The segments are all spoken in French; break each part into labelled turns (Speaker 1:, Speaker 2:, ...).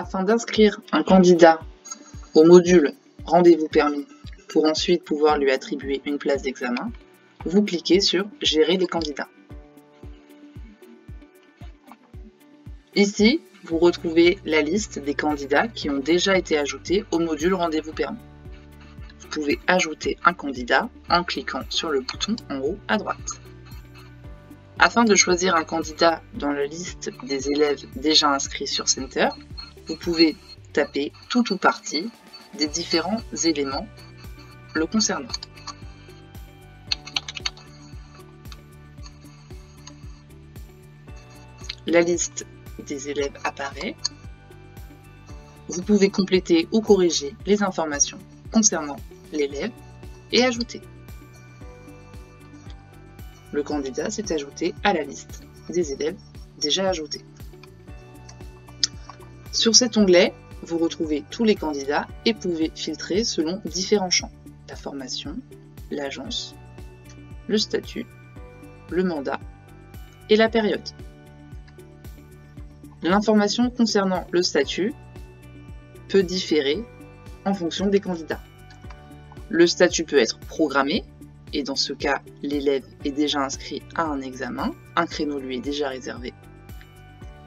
Speaker 1: Afin d'inscrire un candidat au module Rendez-vous permis pour ensuite pouvoir lui attribuer une place d'examen, vous cliquez sur Gérer les candidats. Ici, vous retrouvez la liste des candidats qui ont déjà été ajoutés au module Rendez-vous permis. Vous pouvez ajouter un candidat en cliquant sur le bouton en haut à droite. Afin de choisir un candidat dans la liste des élèves déjà inscrits sur Center, vous pouvez taper tout ou partie des différents éléments le concernant. La liste des élèves apparaît. Vous pouvez compléter ou corriger les informations concernant l'élève et ajouter. Le candidat s'est ajouté à la liste des élèves déjà ajoutés. Sur cet onglet, vous retrouvez tous les candidats et pouvez filtrer selon différents champs: la formation, l'agence, le statut, le mandat et la période. L'information concernant le statut peut différer en fonction des candidats. Le statut peut être programmé, et dans ce cas, l'élève est déjà inscrit à un examen, un créneau lui est déjà réservé.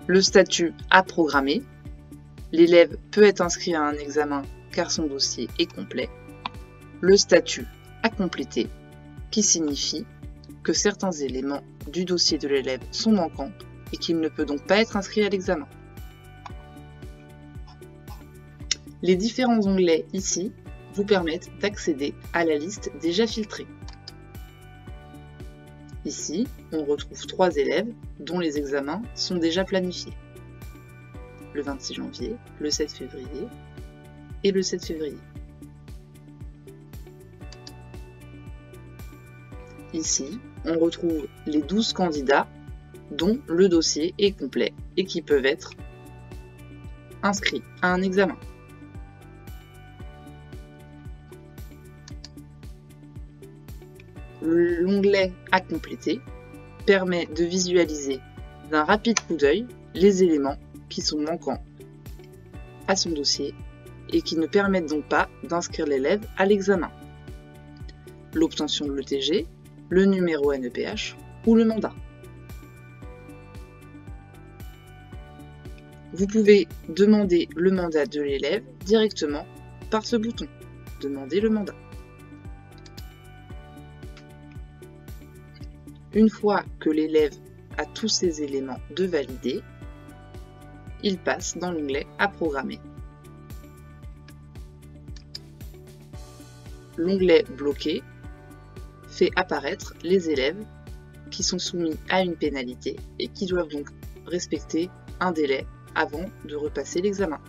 Speaker 1: Le statut à programmer, l'élève peut être inscrit à un examen car son dossier est complet. Le statut à compléter, qui signifie que certains éléments du dossier de l'élève sont manquants et qu'il ne peut donc pas être inscrit à l'examen. Les différents onglets ici vous permettent d'accéder à la liste déjà filtrée. Ici, on retrouve 3 élèves dont les examens sont déjà planifiés. Le 26 janvier, le 7 février et le 7 février. Ici, on retrouve les 12 candidats dont le dossier est complet et qui peuvent être inscrits à un examen. L'onglet « À compléter » permet de visualiser d'un rapide coup d'œil les éléments qui sont manquants à son dossier et qui ne permettent donc pas d'inscrire l'élève à l'examen. L'obtention de l'ETG, le numéro NEPH ou le mandat. Vous pouvez demander le mandat de l'élève directement par ce bouton « Demander le mandat ». Une fois que l'élève a tous ces éléments de valider, il passe dans l'onglet « À programmer ». L'onglet « Bloquer » fait apparaître les élèves qui sont soumis à une pénalité et qui doivent donc respecter un délai avant de repasser l'examen.